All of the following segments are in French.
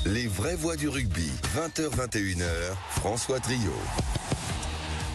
Les vraies voix du rugby, 20h-21h, François Trio.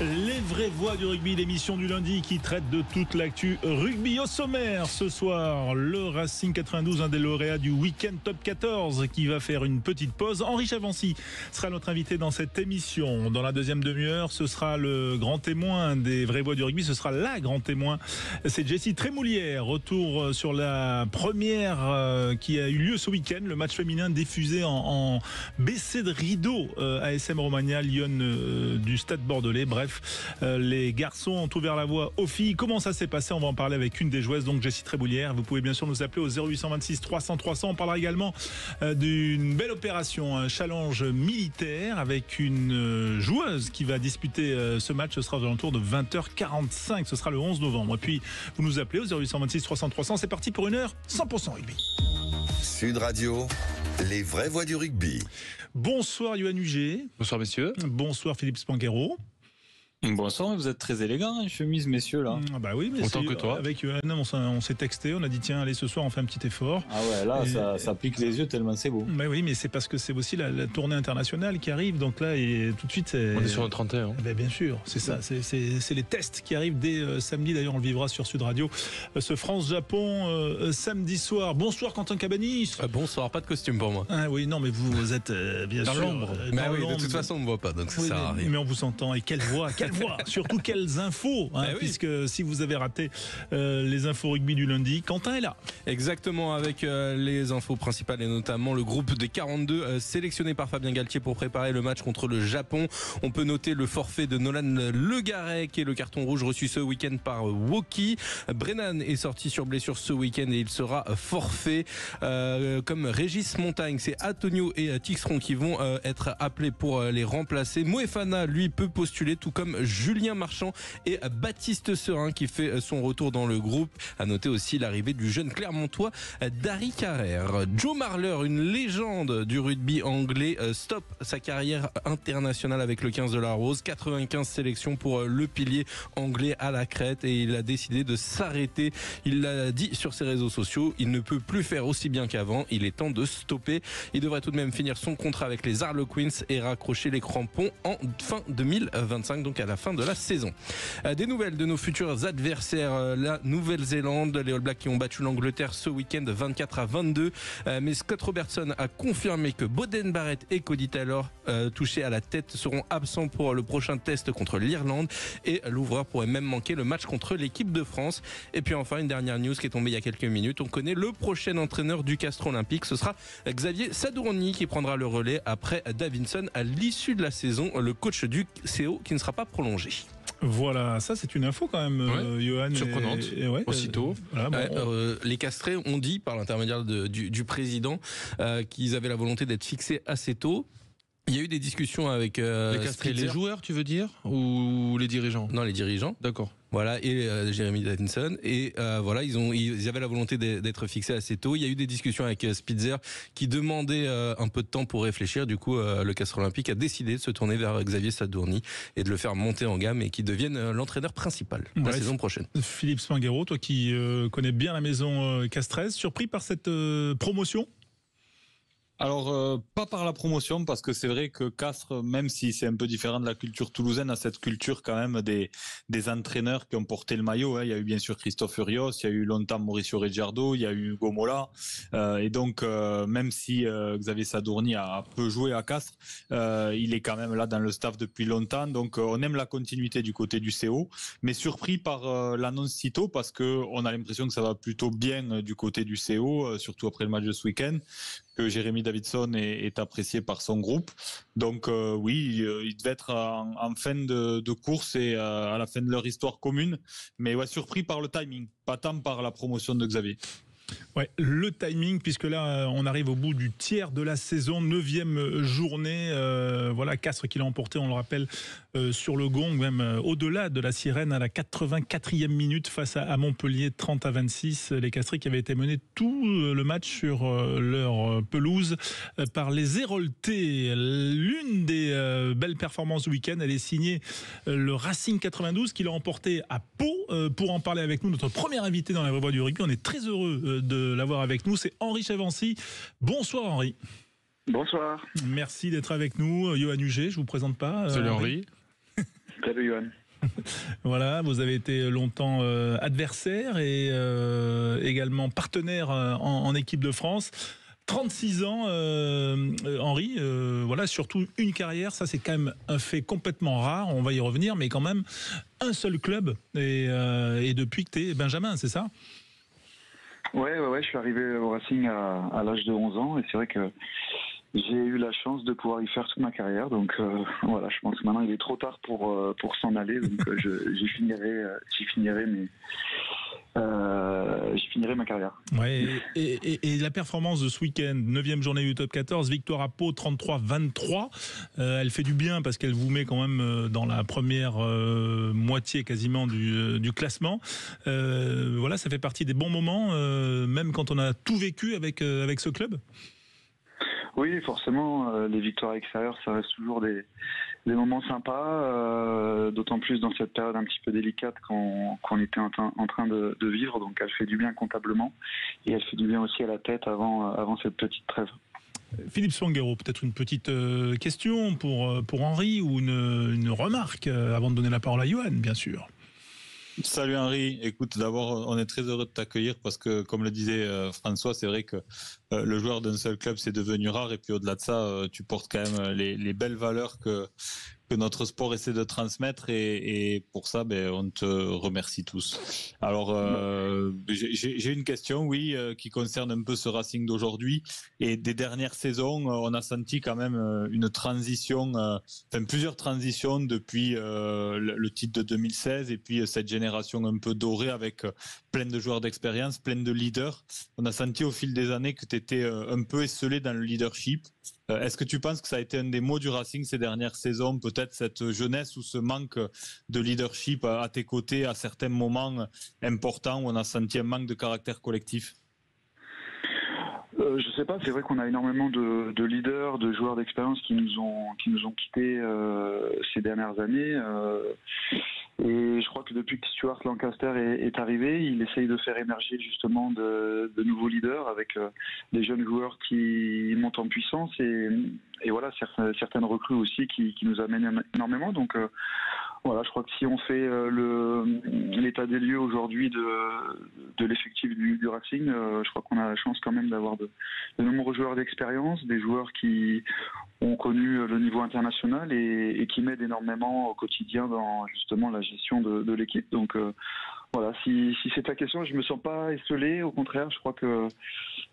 Les vraies voix du rugby, l'émission du lundi qui traite de toute l'actu rugby. Au sommaire ce soir, le Racing 92, un des lauréats du week-end top 14 qui va faire une petite pause. Henri Chavancy sera notre invité dans cette émission. Dans la deuxième demi-heure, ce sera le grand témoin des vraies voix du rugby. Ce sera la grand témoin. C'est Jessie Trémoulière. Retour sur la première qui a eu lieu ce week-end. Le match féminin diffusé en baissée de rideau. ASM Romagna, Lyon du Stade Bordelais. Bref, les garçons ont ouvert la voie aux filles. Comment ça s'est passé? On va en parler avec une des joueuses, donc Jessie Trémoulière. Vous pouvez bien sûr nous appeler au 0826 300 300. On parlera également d'une belle opération, un challenge militaire avec une joueuse qui va disputer ce match. Ce sera aux alentours de 20h45. Ce sera le 11 novembre. Et puis, vous nous appelez au 0826 300 300. C'est parti pour une heure 100% rugby. Sud Radio, les vraies voix du rugby. Bonsoir Yoann Huget. Bonsoir messieurs. Bonsoir Philippe Spanghero. Bonsoir, vous êtes très élégants en chemise, messieurs, là. Ah bah oui, mais autant que toi. Avec Yoann, on s'est texté, on a dit tiens, allez, ce soir on fait un petit effort. Ah ouais, là, ça pique les yeux tellement c'est beau. Bah oui, mais c'est parce que c'est aussi la tournée internationale qui arrive, donc là, et tout de suite, on est sur le 31. Bah bien sûr, c'est ça, c'est les tests qui arrivent dès samedi, d'ailleurs on le vivra sur Sud Radio. Ce France-Japon, samedi soir. Bonsoir Quentin Cabanis. Bonsoir, pas de costume pour moi. Ah oui, non, mais vous êtes bien dans sûr l'ombre. Mais oui, de toute façon on ne me voit pas, donc ça oui, sert à rien. Mais on vous entend, et quelle voix, surtout quelles infos, hein, puisque si vous avez raté les infos rugby du lundi, Quentin est là. Exactement, avec les infos principales et notamment le groupe des 42 sélectionné par Fabien Galtier pour préparer le match contre le Japon. On peut noter le forfait de Nolan Le Garec et le carton rouge reçu ce week-end par Woki. Brennan est sorti sur blessure ce week-end et il sera forfait. Comme Régis Montagne, c'est Antonio et Tixeron qui vont être appelés pour les remplacer. Moefana, lui, peut postuler, tout comme Julien Marchand et Baptiste Serin qui fait son retour dans le groupe. À noter aussi l'arrivée du jeune Clermontois Dari Carrère. Joe Marler, une légende du rugby anglais, stoppe sa carrière internationale avec le 15 de la Rose. 95 sélections pour le pilier anglais à la crête et il a décidé de s'arrêter. Il l'a dit sur ses réseaux sociaux, il ne peut plus faire aussi bien qu'avant. Il est temps de stopper. Il devrait tout de même finir son contrat avec les Harlequins et raccrocher les crampons en fin 2025, donc à la fin de la saison. Des nouvelles de nos futurs adversaires, la Nouvelle-Zélande, les All Blacks qui ont battu l'Angleterre ce week-end 24-22, mais Scott Robertson a confirmé que Beauden Barrett et Cody Taylor, touchés à la tête, seront absents pour le prochain test contre l'Irlande et l'ouvreur pourrait même manquer le match contre l'équipe de France. Et puis enfin, une dernière news qui est tombée il y a quelques minutes, on connaît le prochain entraîneur du Castres Olympique, ce sera Xavier Sadourny qui prendra le relais après Davinson à l'issue de la saison, le coach du CO qui ne sera pas prolongé. Voilà, ça c'est une info quand même, Yoann. Surprenante, aussitôt. Voilà, les castrés ont dit, par l'intermédiaire du président, qu'ils avaient la volonté d'être fixés assez tôt. Il y a eu des discussions avec les castrés, les joueurs, tu veux dire, ou les dirigeants? Non, les dirigeants. D'accord. Voilà, et Jeremy Davinson. Et voilà, ils avaient la volonté d'être fixés assez tôt. Il y a eu des discussions avec Spitzer qui demandait un peu de temps pour réfléchir. Du coup, le Castres Olympique a décidé de se tourner vers Xavier Sadourny et de le faire monter en gamme et qu'il devienne l'entraîneur principal la saison prochaine. Philippe Spanghero, toi qui connais bien la maison castraise, surpris par cette promotion? Alors, pas par la promotion, parce que c'est vrai que Castres, même si c'est un peu différent de la culture toulousaine, a cette culture quand même des entraîneurs qui ont porté le maillot. Il y a eu bien sûr Christophe Furios, il y a eu longtemps Mauricio Reggiardo, il y a eu Hugo Mola. Et donc, même si Xavier Sadourny a peu joué à Castres, il est quand même là dans le staff depuis longtemps. Donc, on aime la continuité du côté du CO, mais surpris par l'annonce si tôt, parce que on a l'impression que ça va plutôt bien du côté du CO, surtout après le match de ce week-end, que Jérémy Davidson est apprécié par son groupe. Donc il devait être en fin de course et à la fin de leur histoire commune. Mais surpris par le timing, pas tant par la promotion de Xavier. Ouais, le timing, puisque là, on arrive au bout du tiers de la saison, 9e journée. Voilà, Castres qui l'a emporté, on le rappelle, sur le gong, même au-delà de la sirène, à la 84e minute face à Montpellier, 30-26. Les Castrés qui avaient été menés tout le match sur leur pelouse par les Héroltais. L'une des belles performances du week-end, elle est signée le Racing 92 qui l'a emporté à Pau. Pour en parler avec nous, notre premier invité dans la vraie voix du rugby, on est très heureux de l'avoir avec nous, c'est Henri Chavancy. Bonsoir Henri. Bonsoir. Merci d'être avec nous. Johan Huget, je vous présente pas. Salut Henri. Salut Johan. Voilà, vous avez été longtemps adversaire et également partenaire en équipe de France. 36 ans, Henri, voilà, surtout une carrière, ça c'est quand même un fait complètement rare, on va y revenir, mais quand même un seul club et depuis que tu es Benjamin, c'est ça ? Ouais, je suis arrivé au Racing à l'âge de 11 ans et c'est vrai que j'ai eu la chance de pouvoir y faire toute ma carrière, donc voilà, je pense que maintenant il est trop tard pour s'en aller, donc j'y finirai ma carrière. Ouais, et la performance de ce week-end, 9e journée du top 14, victoire à Pau 33-23, elle fait du bien parce qu'elle vous met quand même dans la première moitié quasiment du classement. Voilà, ça fait partie des bons moments, même quand on a tout vécu avec ce club. Oui, forcément, les victoires extérieures, ça reste toujours des moments sympas, d'autant plus dans cette période un petit peu délicate qu'on était en train de vivre. Donc elle fait du bien comptablement et elle fait du bien aussi à la tête avant cette petite trêve. Philippe Spanghero, peut-être une petite question pour Henri ou une remarque avant de donner la parole à Johan, bien sûr. Salut Henri, écoute, d'abord on est très heureux de t'accueillir parce que comme le disait François, c'est vrai que le joueur d'un seul club c'est devenu rare et puis au-delà de ça tu portes quand même les belles valeurs que notre sport essaie de transmettre et pour ça on te remercie tous. Alors j'ai une question qui concerne un peu ce Racing d'aujourd'hui et des dernières saisons on a senti quand même une transition, plusieurs transitions depuis le titre de 2016 et puis cette génération un peu dorée avec plein de joueurs d'expérience, plein de leaders. On a senti au fil des années que tu étais un peu esselé dans le leadership. Est-ce que tu penses que ça a été un des mots du Racing ces dernières saisons, peut-être cette jeunesse ou ce manque de leadership à tes côtés à certains moments importants où on a senti un manque de caractère collectif ? Je sais pas, c'est vrai qu'on a énormément de leaders, de joueurs d'expérience qui nous ont quittés ces dernières années. Et je crois que depuis que Stuart Lancaster est arrivé, il essaye de faire émerger justement de nouveaux leaders avec des jeunes joueurs qui montent en puissance et voilà, certaines recrues aussi qui nous amènent énormément. Donc voilà, je crois que si on fait l'état des lieux aujourd'hui de l'effectif du Racing, je crois qu'on a la chance quand même d'avoir de nombreux joueurs d'expérience, des joueurs qui ont connu le niveau international et qui m'aident énormément au quotidien dans justement la gestion de l'équipe. Donc voilà, si c'est ta question, je me sens pas esselé, au contraire, je crois que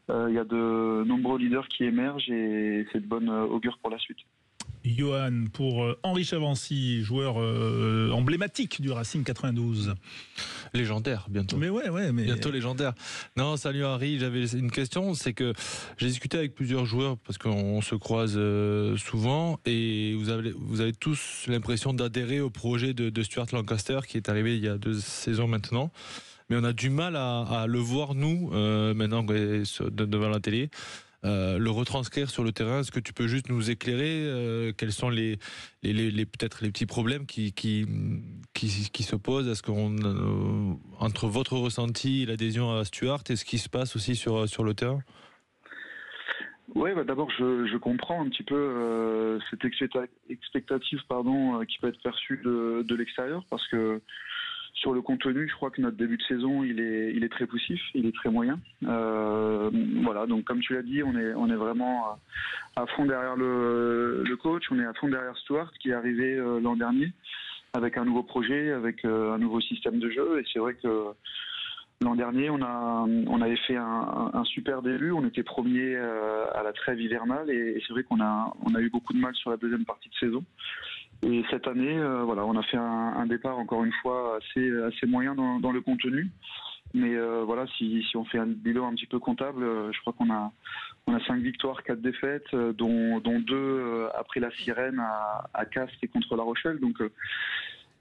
il y a de nombreux leaders qui émergent et c'est de bonne augure pour la suite. Johan, pour Henri Chavancy, joueur emblématique du Racing 92. Légendaire, bientôt. Mais ouais. Bientôt légendaire. Non, salut Henri, j'avais une question, c'est que j'ai discuté avec plusieurs joueurs parce qu'on se croise souvent et vous avez tous l'impression d'adhérer au projet de Stuart Lancaster qui est arrivé il y a 2 saisons maintenant. Mais on a du mal à le voir, nous, maintenant devant la télé. Le retranscrire sur le terrain. Est-ce que tu peux juste nous éclairer quels sont peut-être les petits problèmes qui se posent? Est-ce qu'on entre votre ressenti et l'adhésion à Stuart et ce qui se passe aussi sur le terrain? Oui, d'abord je comprends un petit peu cette expectative qui peut être perçue de l'extérieur parce que sur le contenu, je crois que notre début de saison, il est très poussif, il est très moyen. Voilà, donc comme tu l'as dit, on est vraiment à fond derrière le coach, on est à fond derrière Stuart qui est arrivé l'an dernier avec un nouveau projet, avec un nouveau système de jeu. Et c'est vrai que l'an dernier, on avait fait un super début, on était premier à la trêve hivernale et c'est vrai qu'on a eu beaucoup de mal sur la deuxième partie de saison. Et cette année, voilà, on a fait un départ encore une fois assez moyen dans le contenu. Mais voilà, si on fait un bilan un petit peu comptable, je crois qu'on a 5 victoires, 4 défaites, dont 2 après la sirène à Castres et contre La Rochelle. Donc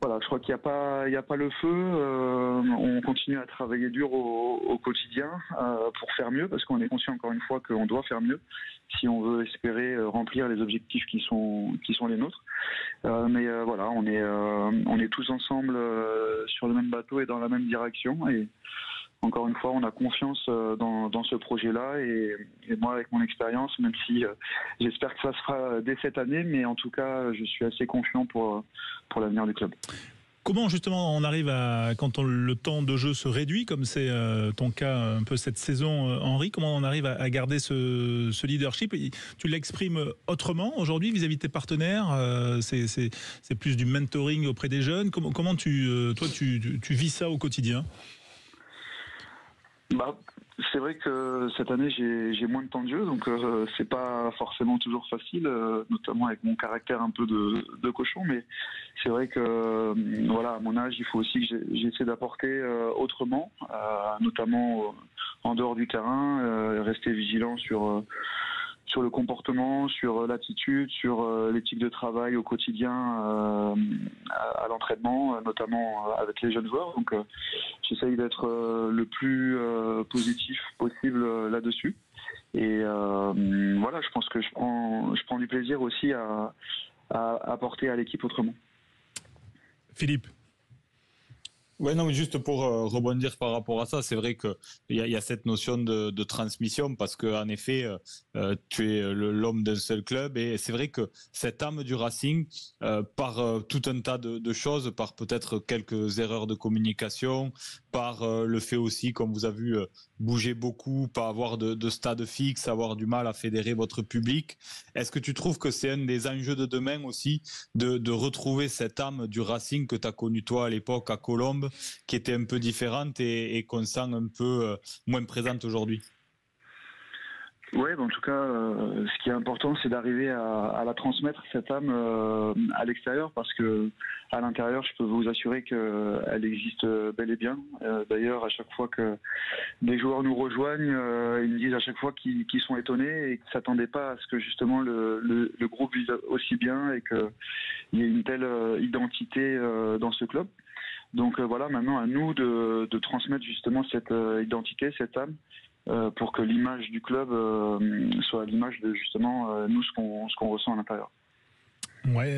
voilà, je crois qu'il n'y a pas le feu. On continue à travailler dur au quotidien pour faire mieux, parce qu'on est conscient encore une fois qu'on doit faire mieux si on veut espérer remplir les objectifs qui sont les nôtres. Mais voilà, on est tous ensemble sur le même bateau et dans la même direction. Et encore une fois, on a confiance dans ce projet-là et moi, avec mon expérience, même si j'espère que ça se fera dès cette année, mais en tout cas, je suis assez confiant pour l'avenir du club. Comment justement on arrive quand le temps de jeu se réduit, comme c'est ton cas un peu cette saison, Henri, comment on arrive à garder ce leadership? Tu l'exprimes autrement aujourd'hui vis-à-vis de tes partenaires? C'est plus du mentoring auprès des jeunes. Comment tu vis ça au quotidien? C'est vrai que cette année j'ai moins de temps de jeu, donc c'est pas forcément toujours facile, notamment avec mon caractère un peu de cochon, mais c'est vrai que voilà, à mon âge, il faut aussi que j'essaie d'apporter autrement, notamment en dehors du terrain, rester vigilant sur le comportement, sur l'attitude, sur l'éthique de travail au quotidien à l'entraînement, notamment avec les jeunes joueurs. Donc j'essaye d'être le plus positif possible là-dessus. Et voilà, je pense que je prends du plaisir aussi à apporter à l'équipe autrement. Philippe. Ouais, non, mais juste pour rebondir par rapport à ça, c'est vrai qu'il y a cette notion de transmission parce que en effet, tu es l'homme d'un seul club et c'est vrai que cette âme du Racing, par tout un tas de choses, par peut-être quelques erreurs de communication, par le fait aussi, comme vous avez vu, bouger beaucoup, pas avoir de stade fixe, avoir du mal à fédérer votre public. Est-ce que tu trouves que c'est un des enjeux de demain aussi de retrouver cette âme du Racing que tu as connue toi à l'époque à Colombes, qui était un peu différente et qu'on sent un peu moins présente aujourd'hui? Oui, en tout cas, ce qui est important, c'est d'arriver à la transmettre, cette âme, à l'extérieur, parce que à l'intérieur, je peux vous assurer qu'elle existe bel et bien. D'ailleurs, à chaque fois que des joueurs nous rejoignent, ils me disent à chaque fois qu'ils sont étonnés et qu'ils ne s'attendaient pas à ce que justement le groupe vive aussi bien et qu'il y ait une telle identité dans ce club. Donc voilà, maintenant à nous de transmettre justement cette identité, cette âme, pour que l'image du club soit l'image de justement nous ce qu'on ressent à l'intérieur. Ouais,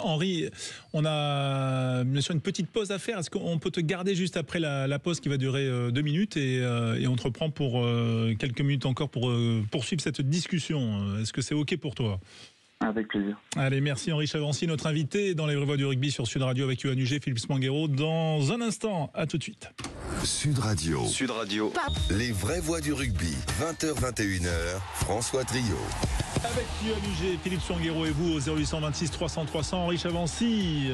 Henri, on a bien sûr une petite pause à faire. Est-ce qu'on peut te garder juste après la pause qui va durer 2 minutes et on te reprend pour quelques minutes encore pour poursuivre cette discussion? Est-ce que c'est OK pour toi? Avec plaisir. Allez, merci Henri Chavancy, notre invité dans les vraies voix du rugby sur Sud Radio avec Yohann Huget, Philippe Smanguero. Dans un instant, à tout de suite. Sud Radio. Sud Radio. Les vraies voix du rugby. 20h-21h. François Trio. Avec Yohann Huget, Philippe Smanguero et vous au 0826 300 300. Henri Chavancy,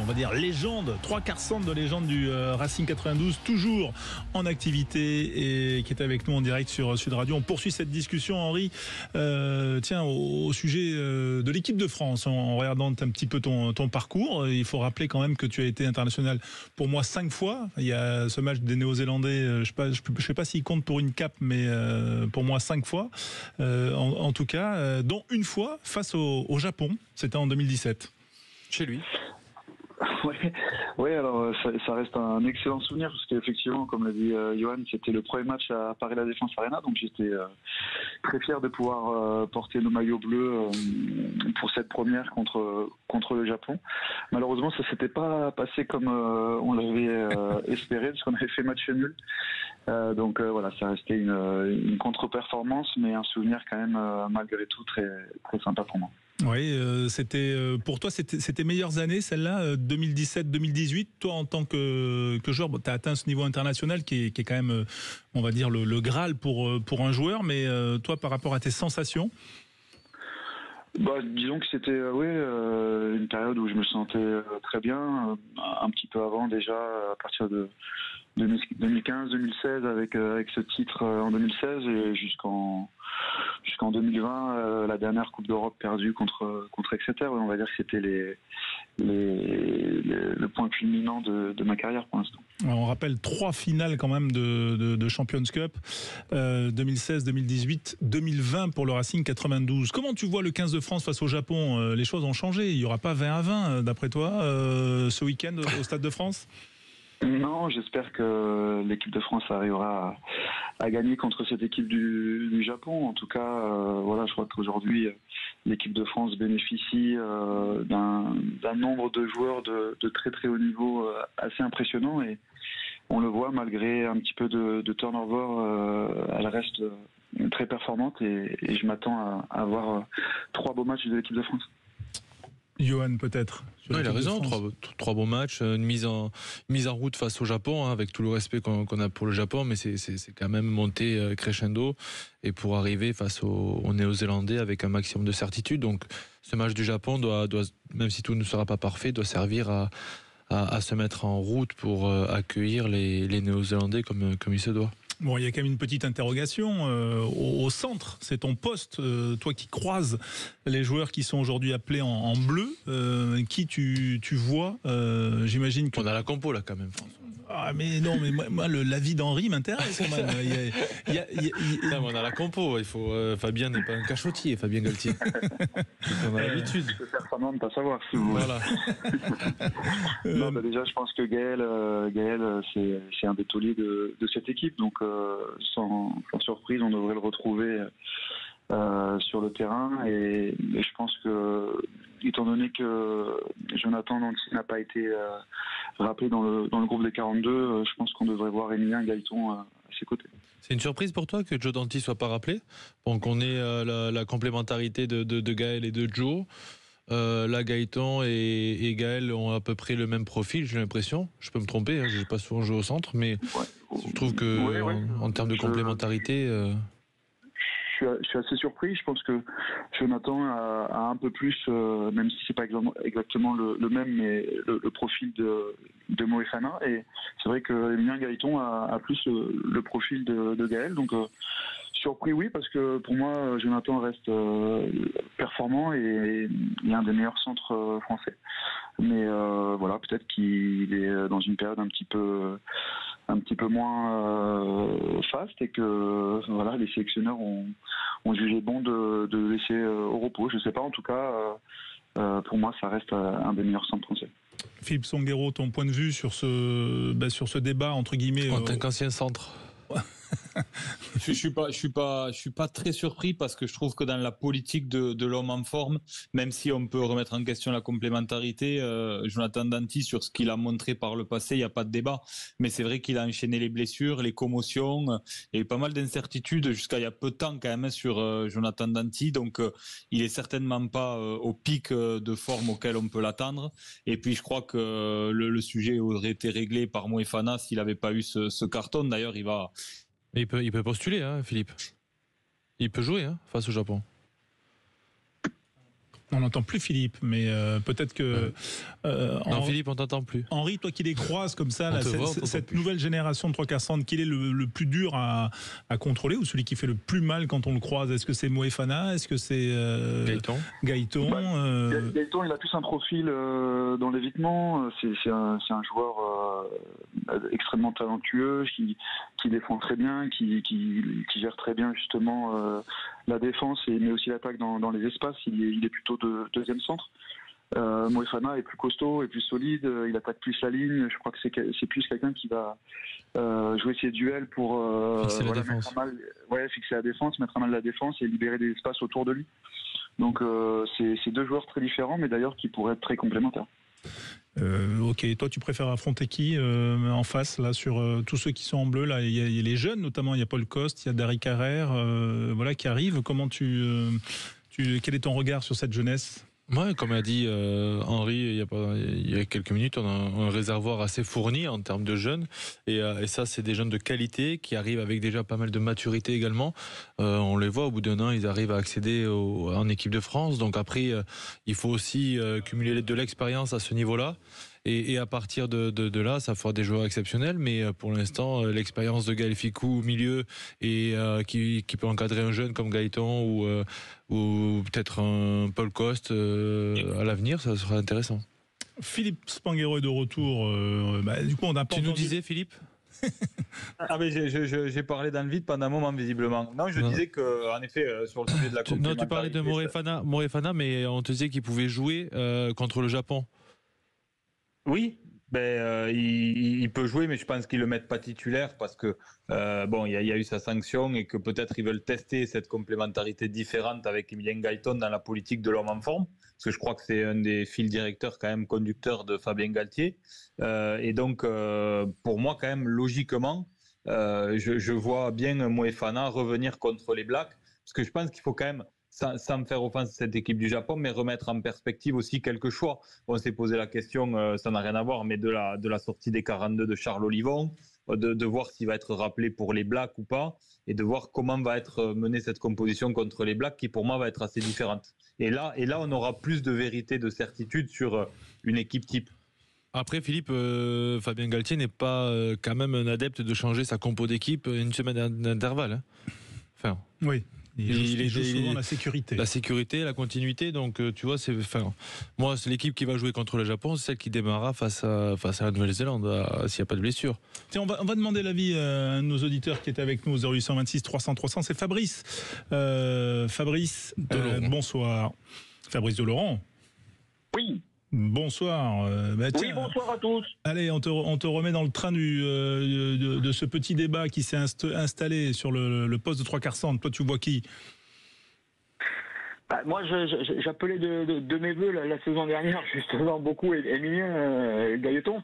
on va dire légende, 3/4 centre de légende du Racing 92, toujours en activité et qui est avec nous en direct sur Sud Radio. On poursuit cette discussion, Henri. Tiens, au sujet de l'équipe de France, en regardant un petit peu ton parcours, il faut rappeler quand même que tu as été international pour moi 5 fois. Il y a ce match des Néo-Zélandais, je sais pas s'il compte pour une cape, mais pour moi 5 fois, en tout cas, dont une fois face au Japon, c'était en 2017. Chez lui. Oui, alors ça reste un excellent souvenir parce qu'effectivement, comme l'a dit Yohann, c'était le premier match à Paris La Défense Arena, donc j'étais très fier de pouvoir porter nos maillots bleus pour cette première contre le Japon. Malheureusement, ça s'était pas passé comme on l'avait espéré parce qu'on avait fait match nul. Donc voilà, ça restait une contre-performance, mais un souvenir quand même malgré tout très très sympa pour moi. Oui, c'était pour toi, c'était meilleures années, celle-là, 2017-2018. Toi, en tant que joueur, tu as atteint ce niveau international qui est quand même, on va dire, le Graal pour un joueur. Mais toi, par rapport à tes sensations? Disons que c'était une période où je me sentais très bien, un petit peu avant déjà, à partir de 2015-2016 avec ce titre en 2016 et jusqu'en 2020 la dernière Coupe d'Europe perdue contre Exeter. On va dire que c'était le point culminant de ma carrière pour l'instant. On rappelle 3 finales quand même de Champions Cup, 2016, 2018, 2020 pour le Racing 92. Comment tu vois le 15 de France face au Japon? Les choses ont changé, il n'y aura pas 20-20 d'après toi ce week-end au Stade de France? Non, j'espère que l'équipe de France arrivera à gagner contre cette équipe du Japon. En tout cas, je crois qu'aujourd'hui, l'équipe de France bénéficie d'un nombre de joueurs de très très haut niveau assez impressionnant et on le voit, malgré un petit peu de turnover, elle reste très performante et je m'attends à avoir 3 beaux matchs de l'équipe de France. Johan, peut-être. Non, il a raison, 3 bons matchs, une mise en route face au Japon, hein, avec tout le respect qu'on a pour le Japon, mais c'est quand même monté crescendo, et pour arriver face aux Néo-Zélandais avec un maximum de certitude. Donc ce match du Japon doit, même si tout ne sera pas parfait, doit servir à se mettre en route pour accueillir les Néo-Zélandais comme il se doit. Bon, il y a quand même une petite interrogation au centre. C'est ton poste, toi qui croises les joueurs qui sont aujourd'hui appelés en bleu. Qui tu vois J'imagine que... On a la compo là quand même, François. Ah mais non, mais moi l'avis d'Henri m'intéresse quand même. Non, mais on a la compo. Il faut Fabien n'est pas un cachotier, Fabien Galtier. On a l'habitude. Je peux faire semblant de ne pas savoir si vous. Voilà. Non, déjà, je pense que Gaël, c'est un des tauliers de cette équipe, donc sans surprise, on devrait le retrouver sur le terrain, et je pense que, étant donné que Jonathan Danty n'a pas été rappelé dans le groupe des 42, je pense qu'on devrait voir Emilien Gaëton à ses côtés. C'est une surprise pour toi que Joe Danty soit pas rappelé, bon, qu'on ait la complémentarité de Gaël et de Joe. Là, Gaëtan et Gaël ont à peu près le même profil, j'ai l'impression. Je peux me tromper, hein, je n'ai pas souvent joué au centre, mais je trouve que en termes de complémentarité... Je suis assez surpris. Je pense que Jonathan a un peu plus, même si c'est pas exactement le même, mais le profil de Moefana. Et c'est vrai que Emilien Gaëton a plus le profil de Gaël. Donc surpris, oui, parce que pour moi, Jonathan reste performant et il est un des meilleurs centres français. Mais voilà, peut-être qu'il est dans une période un petit peu moins faste, et que voilà, les sélectionneurs ont jugé bon de le laisser au repos. Je ne sais pas, en tout cas, pour moi, ça reste un des meilleurs centres français. Philippe Songuero, ton point de vue sur ce débat, entre guillemets... En tant qu'ancien centre. Je suis pas très surpris, parce que je trouve que dans la politique de l'homme en forme, même si on peut remettre en question la complémentarité, Jonathan Danty, sur ce qu'il a montré par le passé, il n'y a pas de débat. Mais c'est vrai qu'il a enchaîné les blessures, les commotions, il y a eu pas mal d'incertitudes jusqu'à il y a peu de temps quand même sur Jonathan Danty. Donc il est certainement pas au pic de forme auquel on peut l'attendre. Et puis je crois que le sujet aurait été réglé par Moefana s'il n'avait pas eu ce carton. D'ailleurs, Il peut postuler, hein, Philippe. Il peut jouer face au Japon. On n'entend plus Philippe, mais peut-être que... non, Philippe, on t'entend plus. Henri, toi qui les croises comme ça, là, cette nouvelle génération de 3/4 qui est le plus dur à contrôler, ou celui qui fait le plus mal quand on le croise? Est-ce que c'est Moefana? Est-ce que c'est Gaëton? Gaëton, il a plus un profil dans l'évitement. C'est un joueur extrêmement talentueux, qui défend très bien, qui gère très bien justement la défense, mais aussi l'attaque dans les espaces. Il est plutôt de deuxième centre. Moefana est plus costaud et plus solide, il attaque plus la ligne. Je crois que c'est plus quelqu'un qui va jouer ses duels pour fixer la défense. Fixer la défense, mettre à mal la défense et libérer des espaces autour de lui. Donc c'est 2 joueurs très différents, mais d'ailleurs qui pourraient être très complémentaires. Ok, toi tu préfères affronter qui en face là, sur tous ceux qui sont en bleu là? Il y a les jeunes notamment, il y a Paul Coste, il y a Dari Carrère, voilà, qui arrivent. Comment quel est ton regard sur cette jeunesse? Ouais, comme a dit Henri il y a quelques minutes, on a un réservoir assez fourni en termes de jeunes, et ça, c'est des jeunes de qualité qui arrivent avec déjà pas mal de maturité également. On les voit, au bout d'un an, ils arrivent à accéder en équipe de France. Donc après, il faut aussi cumuler de l'expérience à ce niveau-là. Et à partir de là, ça fera des joueurs exceptionnels. Mais pour l'instant, l'expérience de Gaël Fickou au milieu, et qui peut encadrer un jeune comme Gaëtan ou peut-être un Paul Coste à l'avenir, ça sera intéressant. Philippe Spanghero est de retour. Du coup, on a pas Tu nous disais, Philippe? Mais j'ai parlé dans le vide pendant un moment, visiblement. Non, je disais que, en effet, sur le sujet de la complémentarité... Non, tu parlais de Moefana, mais on te disait qu'il pouvait jouer contre le Japon. Oui, il peut jouer, mais je pense qu'ils le mettent pas titulaire parce que il y a eu sa sanction et que peut-être ils veulent tester cette complémentarité différente avec Emilien Gaiton dans la politique de l'homme en forme, parce que je crois que c'est un des fils directeurs quand même conducteurs de Fabien Galtier. Et donc pour moi quand même logiquement, je vois bien Moefana revenir contre les Blacks, parce que je pense qu'il faut quand même, sans me faire offense à cette équipe du Japon, mais remettre en perspective aussi quelques choix. On s'est posé la question, ça n'a rien à voir, mais de la sortie des 42 de Charles Olivon, de voir s'il va être rappelé pour les Blacks ou pas, et de voir comment va être menée cette composition contre les Blacks, qui pour moi va être assez différente. Et là, on aura plus de vérité, de certitude sur une équipe type. Après, Philippe, Fabien Galtier n'est pas quand même un adepte de changer sa compo d'équipe une semaine d'intervalle. Hein. Enfin, oui. Il joue souvent la sécurité. La sécurité, la continuité. Donc, tu vois, moi, c'est l'équipe qui va jouer contre le Japon, c'est celle qui démarrera face à la Nouvelle-Zélande, s'il n'y a pas de blessure. Tiens, on va demander l'avis à nos auditeurs qui étaient avec nous au 0826 300 300. C'est Fabrice. Fabrice, bonsoir. Fabrice Delaurent. Oui. Bonsoir. Oui, bonsoir à tous. Allez, on te remet dans le train de ce petit débat qui s'est installé sur le poste de 3/4 centre. Toi, tu vois qui ? Moi, j'appelais de mes voeux la saison dernière, justement, beaucoup Emilien Gaiton.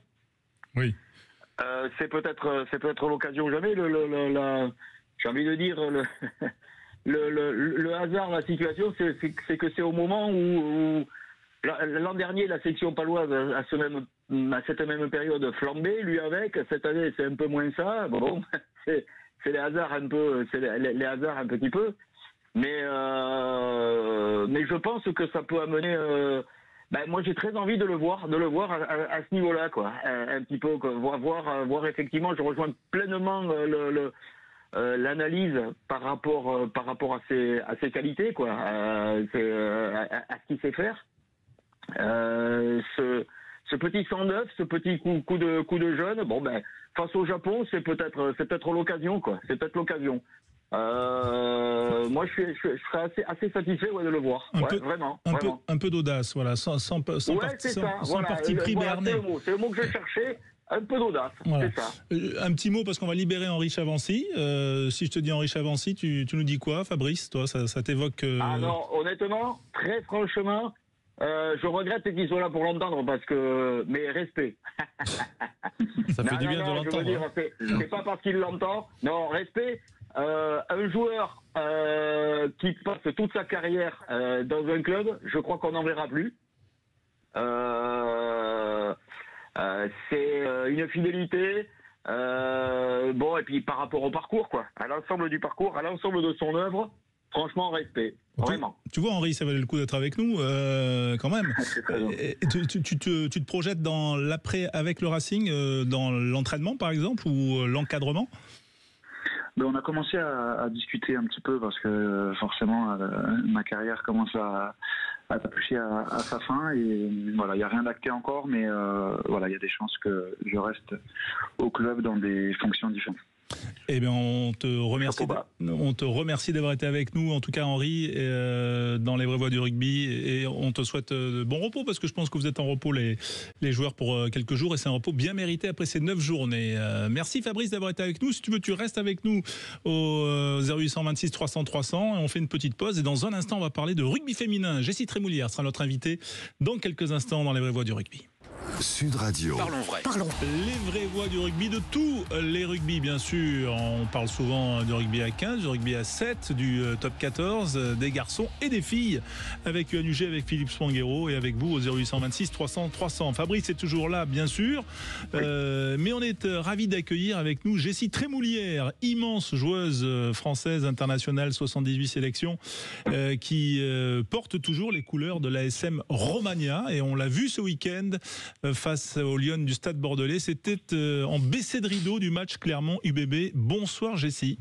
Oui. C'est peut-être l'occasion ou jamais. J'ai envie de dire, le hasard, la situation, c'est que c'est au moment où l'an dernier, la section paloise à cette même période flambée, lui avec. Cette année, c'est un peu moins ça. Bon, c'est les hasards un peu, c'est les hasards un petit peu. Mais je pense que ça peut amener. Moi, j'ai très envie de le voir à ce niveau-là, quoi. Un petit peu, quoi. Voir effectivement. Je rejoins pleinement l'analyse par rapport à ses qualités, quoi. À ce qu'il sait faire. Ce petit 109, ce petit coup de jeune, face au Japon, c'est peut-être l'occasion, quoi. C'est peut-être l'occasion. Moi, je serais assez satisfait de le voir. Vraiment. Un peu d'audace, voilà, sans parti pris berné. C'est le mot que je cherchais. Un peu d'audace, voilà. C'est ça. Un petit mot, parce qu'on va libérer Henri Chavancy. Si je te dis Henri Chavancy, tu nous dis quoi, Fabrice? Toi, ça t'évoque... Ah non, honnêtement, très franchement... je regrette qu'il soit là pour l'entendre mais respect. Ça fait du bien de l'entendre. Je veux dire, c'est pas parce qu'il l'entend. Non, respect. Un joueur qui passe toute sa carrière dans un club, je crois qu'on n'en verra plus. C'est une fidélité. Et puis par rapport au parcours, quoi, à l'ensemble du parcours, à l'ensemble de son œuvre. Franchement, respect. Vraiment. Tu vois, Henri, ça valait le coup d'être avec nous, quand même. Tu te projettes dans l'après avec le Racing, dans l'entraînement, par exemple, ou l'encadrement ? On a commencé à discuter un petit peu parce que forcément, ma carrière commence à toucher à sa fin. Et voilà, il n'y a rien d'acté encore, mais il y a des chances que je reste au club dans des fonctions différentes. Eh bien, on te remercie d'avoir été avec nous, en tout cas Henri, dans les vraies voix du rugby, et on te souhaite de bon repos, parce que je pense que vous êtes en repos les joueurs pour quelques jours, et c'est un repos bien mérité après ces 9 journées. Merci Fabrice d'avoir été avec nous. Si tu veux, tu restes avec nous au 0826 300 300, et on fait une petite pause, et dans un instant on va parler de rugby féminin. Jessie Trémoulière sera notre invitée dans quelques instants dans les vraies voix du rugby. Sud Radio. Parlons vrai. Les vraies voix du rugby, de tous les rugby, bien sûr. On parle souvent du rugby à 15, du rugby à 7, du top 14, des garçons et des filles. Avec UNUG, avec Philippe Spanghero et avec vous au 0826 300 300. Fabrice est toujours là, bien sûr. Mais on est ravis d'accueillir avec nous Jessie Trémoulière, immense joueuse française internationale, 78 sélections, qui porte toujours les couleurs de l'ASM Romagna. Et on l'a vu ce week-end face aux Lions du Stade Bordelais. C'était en baissée de rideau du match Clermont-UBB. Bonsoir Jessie.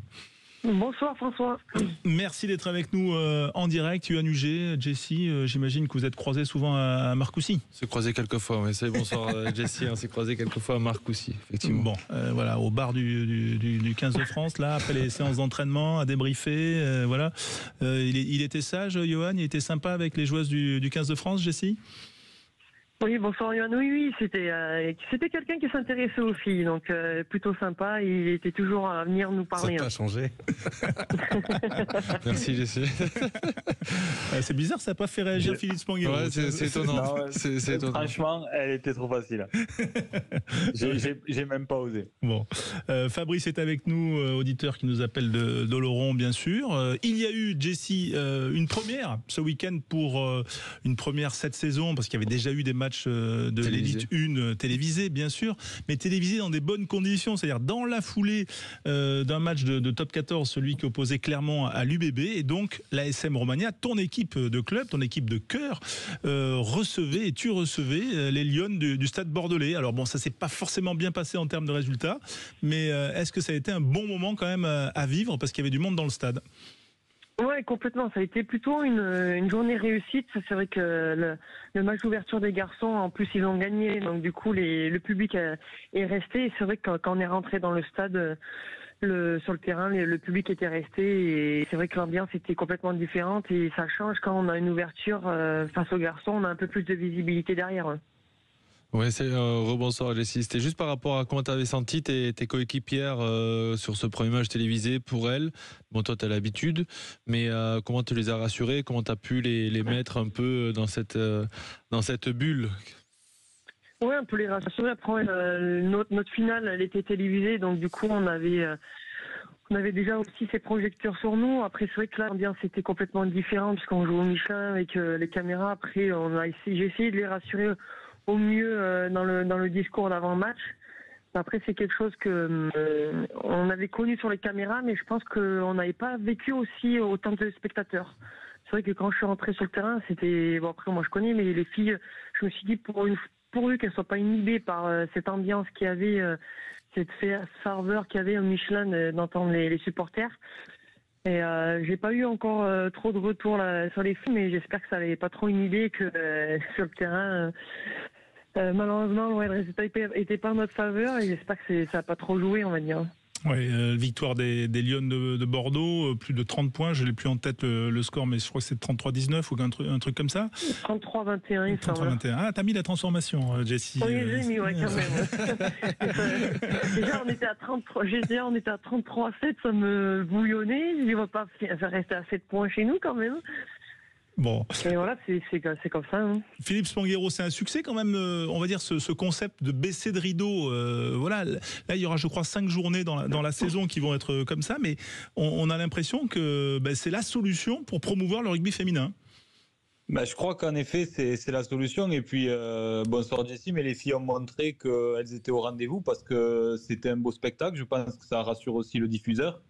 Bonsoir François. Merci d'être avec nous en direct. UNUG, Jessie, j'imagine que vous êtes croisés souvent à Marcoussis. C'est croisé quelques fois, mais c'est bonsoir Jessie, on s'est croisé quelques fois à Marcoussis, effectivement. Bon, au bar du 15 de France, là, après les séances d'entraînement, à débriefer, voilà. Il était sage, Johan, il était sympa avec les joueuses du 15 de France, Jessie ? Oui, bonsoir Yoann. Oui, c'était quelqu'un qui s'intéressait aux filles, donc plutôt sympa. Il était toujours à venir nous parler. Ça n'a pas changé. Merci Jessie. C'est bizarre, ça n'a pas fait réagir Philippe Spanghero. Ouais, c'est étonnant. Non, C'est étonnant. Franchement, elle était trop facile. J'ai même pas osé. Bon, Fabrice est avec nous, auditeur qui nous appelle d'Oloron, bien sûr. Il y a eu, Jessie, une première ce week-end pour une première cette saison, parce qu'il y avait déjà eu des matchs de l'élite 1 télévisés, bien sûr, mais télévisés dans des bonnes conditions, c'est-à-dire dans la foulée d'un match de top 14, celui qui opposait Clermont à l'UBB, et donc l'ASM Romagna, ton équipe de club, ton équipe de cœur, recevait les Lions du Stade Bordelais. Alors bon, ça s'est pas forcément bien passé en termes de résultats, mais est-ce que ça a été un bon moment quand même à vivre, parce qu'il y avait du monde dans le stade? Ouais, complètement. Ça a été plutôt une journée réussite. C'est vrai que le match d'ouverture des garçons, en plus, ils ont gagné. Donc, du coup, le public est resté. Et c'est vrai que quand on est rentré dans le stade, sur le terrain, le public était resté. Et c'est vrai que l'ambiance était complètement différente. Et ça change quand on a une ouverture face aux garçons. On a un peu plus de visibilité derrière. Ouais, c'est rebonsoir Jessie. C'était juste par rapport à comment tu avais senti tes coéquipières sur ce premier match télévisé pour elles. Bon, toi, tu as l'habitude, mais comment tu les as rassurées? Comment tu as pu les mettre un peu dans cette bulle? Oui, on peut les rassurer. Après, notre finale, elle était télévisée, donc du coup, on avait déjà aussi ces projecteurs sur nous. Après, c'est vrai que là, l'ambiance était complètement différente, puisqu'on joue au Michelin avec les caméras. Après, j'ai essayé de les rassurer au mieux dans le discours d'avant-match. Après, c'est quelque chose que on avait connu sur les caméras, mais je pense qu'on n'avait pas vécu aussi autant de spectateurs. C'est vrai que quand je suis rentré sur le terrain, c'était... Bon, après, moi, je connais, mais les filles, je me suis dit, pourvu qu'elles ne soient pas inhibées par cette ambiance qu'il y avait, cette ferveur qu'il y avait au Michelin d'entendre les supporters. Et j'ai pas eu encore trop de retours là, sur les filles, mais j'espère que ça n'avait pas trop inhibé, que sur le terrain... malheureusement, le résultat n'était pas en notre faveur et j'espère que ça n'a pas trop joué, on va dire. Oui, victoire des Lions de Bordeaux, plus de 30 points, je l'ai plus en tête le score, mais je crois que c'est 33-19 ou un truc comme ça. 33-21, il semble. 33-21. Ah, t'as mis la transformation, Jessie. Oui, j'ai mis, ouais, quand même. Déjà, on était à 33-7, ça me bouillonnait. Je dis, on va pas rester à 7 points chez nous, quand même. Bon. Et voilà, c'est comme ça. Hein. Philippe Spanghero, c'est un succès quand même, on va dire, ce concept de baisser de rideau. Voilà, là, il y aura, je crois, 5 journées dans la saison qui vont être comme ça, mais on a l'impression que c'est la solution pour promouvoir le rugby féminin. Je crois qu'en effet, c'est la solution. Et puis, bonsoir Jessie, mais les filles ont montré qu'elles étaient au rendez-vous parce que c'était un beau spectacle. Je pense que ça rassure aussi le diffuseur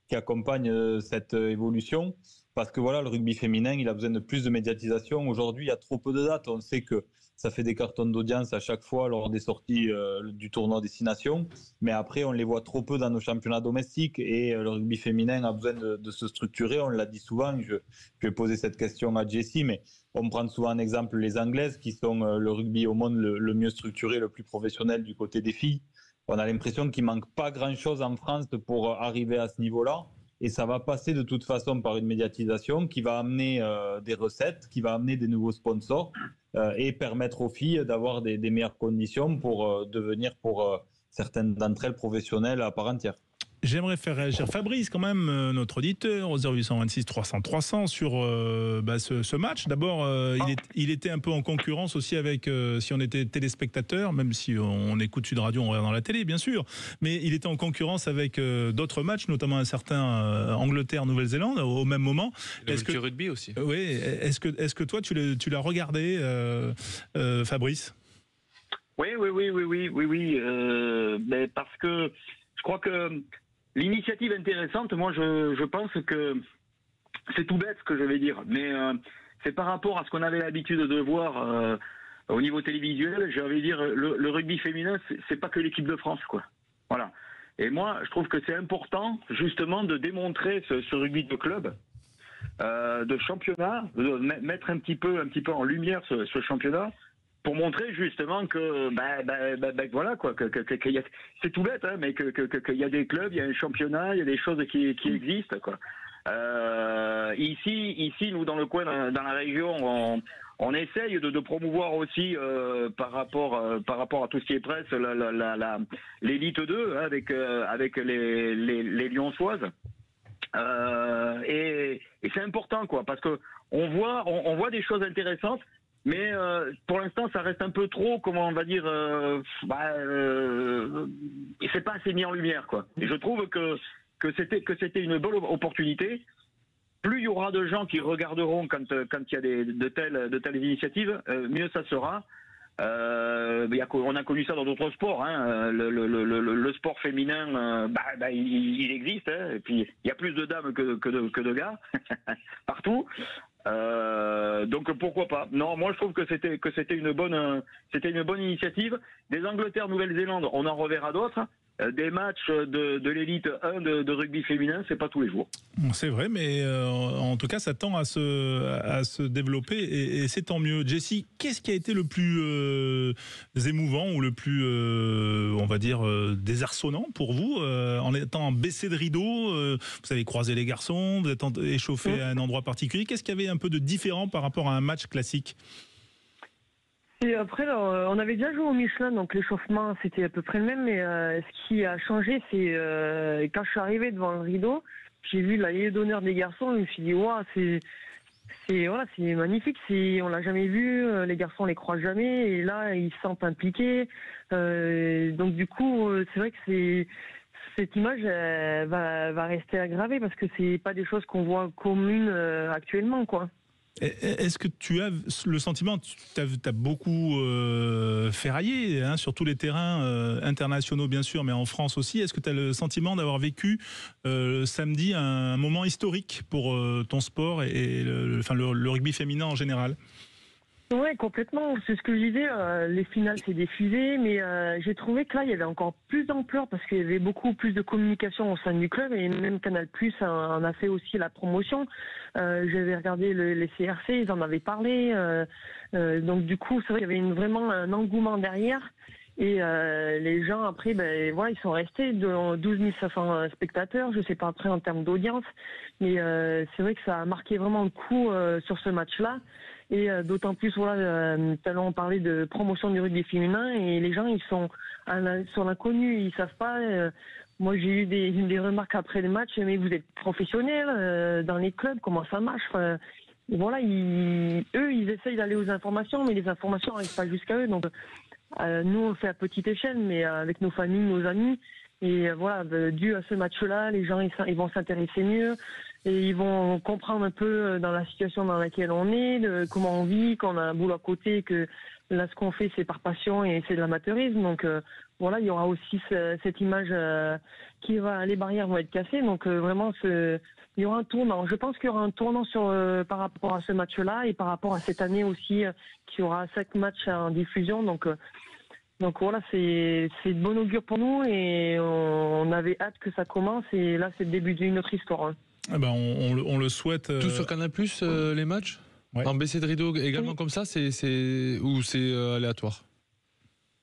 qui accompagne cette évolution. Parce que voilà, le rugby féminin, il a besoin de plus de médiatisation. Aujourd'hui, il y a trop peu de dates. On sait que ça fait des cartons d'audience à chaque fois lors des sorties du tournoi Destination. Mais après, on les voit trop peu dans nos championnats domestiques. Et le rugby féminin a besoin de se structurer. On l'a dit souvent. Je vais poser cette question à Jessie. Mais on prend souvent en exemple les Anglaises, qui sont le rugby au monde le mieux structuré, le plus professionnel du côté des filles. On a l'impression qu'il ne manque pas grand-chose en France pour arriver à ce niveau-là. Et ça va passer de toute façon par une médiatisation qui va amener des recettes, qui va amener des nouveaux sponsors et permettre aux filles d'avoir des meilleures conditions pour devenir, pour certaines d'entre elles, professionnelles à part entière. J'aimerais faire réagir Fabrice, quand même, notre auditeur, au 0826 300 300 sur ce match. D'abord, il était un peu en concurrence aussi avec, si on était téléspectateur, même si on écoute Sud Radio, on regarde dans la télé, bien sûr, mais il était en concurrence avec d'autres matchs, notamment un certain Angleterre-Nouvelle-Zélande, au même moment. Le rugby aussi. Oui, est-ce que toi, tu l'as regardé, Fabrice? Oui. Mais parce que je crois que l'initiative intéressante, moi je pense que c'est tout bête ce que je vais dire, mais c'est par rapport à ce qu'on avait l'habitude de voir au niveau télévisuel. J'ai envie de dire, le rugby féminin, c'est pas que l'équipe de France, quoi. Voilà. Et moi, je trouve que c'est important justement de démontrer ce rugby de club, de championnat, de mettre un petit peu en lumière ce championnat, pour montrer justement que voilà quoi, que c'est tout bête, hein, mais qu'il y a des clubs, il y a un championnat, il y a des choses qui existent, quoi. Ici nous dans le coin, dans la région, on essaye de promouvoir aussi par rapport à tout ce qui est presse l'élite 2 hein, avec les Lyonçoises. Et c'est important quoi, parce que on voit des choses intéressantes. Mais pour l'instant, ça reste un peu trop, comment on va dire, c'est pas assez mis en lumière, quoi. Et je trouve que c'était une bonne opportunité. Plus il y aura de gens qui regarderont quand il y a de telles initiatives, mieux ça sera. On a connu ça dans d'autres sports. Hein. Le sport féminin, il existe. Hein. Et puis il y a plus de dames que de gars partout. Donc pourquoi pas. Non, moi je trouve que c'était une bonne initiative. Des Angleterre-Nouvelle-Zélande, on en reverra d'autres. Des matchs de l'élite 1 de rugby féminin, c'est pas tous les jours. C'est vrai, mais en tout cas, ça tend à se développer et c'est tant mieux. Jessie, qu'est-ce qui a été le plus émouvant ou le plus, on va dire, désarçonnant pour vous en étant baissé de rideau, vous avez croisé les garçons, vous êtes échauffé à un endroit particulier. Qu'est-ce qu'il y avait un peu de différent par rapport à un match classique ? Et après, on avait déjà joué au Michelin, donc l'échauffement c'était à peu près le même, mais ce qui a changé, c'est quand je suis arrivé devant le rideau, j'ai vu la liée d'honneur des garçons, je me suis dit, waouh, c'est magnifique, on l'a jamais vu, les garçons les croient jamais, et là ils se sentent impliqués, donc du coup, c'est vrai que cette image va rester aggravée parce que c'est pas des choses qu'on voit communes actuellement, quoi. Est-ce que tu as le sentiment, tu as beaucoup ferraillé hein, sur tous les terrains internationaux bien sûr, mais en France aussi, est-ce que tu as le sentiment d'avoir vécu samedi un moment historique pour ton sport et le rugby féminin en général ? Ouais, complètement. C'est ce que je disais. Les finales, c'est des fusées, mais j'ai trouvé que là, il y avait encore plus d'ampleur parce qu'il y avait beaucoup plus de communication au sein du club et même Canal+ en a fait aussi la promotion. J'avais regardé les CRC, ils en avaient parlé. Donc du coup, c'est vrai, il y avait vraiment un engouement derrière. Et les gens, après, ils sont restés de 12 500 spectateurs. Je sais pas après en termes d'audience, mais c'est vrai que ça a marqué vraiment le coup sur ce match-là. Et d'autant plus, tout à l'heure on parlait de promotion du rugby féminin et les gens ils sont sur l'inconnu, ils savent pas. Moi j'ai eu des remarques après le match, mais vous êtes professionnels dans les clubs, comment ça marche voilà, ils essayent d'aller aux informations, mais les informations n'arrivent pas jusqu'à eux. Donc nous on le fait à petite échelle, mais avec nos familles, nos amis. Et voilà, dû à ce match-là, les gens ils vont s'intéresser mieux. Et ils vont comprendre un peu dans la situation dans laquelle on est, de comment on vit, qu'on a un boulot à côté, que là ce qu'on fait c'est par passion et c'est de l'amateurisme. Donc voilà, il y aura aussi cette image les barrières vont être cassées. Donc vraiment il y aura un tournant. Je pense qu'il y aura un tournant par rapport à ce match-là et par rapport à cette année aussi qui aura 5 matchs en diffusion. Donc voilà, c'est de bon augure pour nous et on avait hâte que ça commence et là c'est le début d'une autre histoire. Hein. Eh ben on le souhaite. Tout sur Canal+, les matchs ouais. En baissé de rideau également comme ça, ou c'est aléatoire?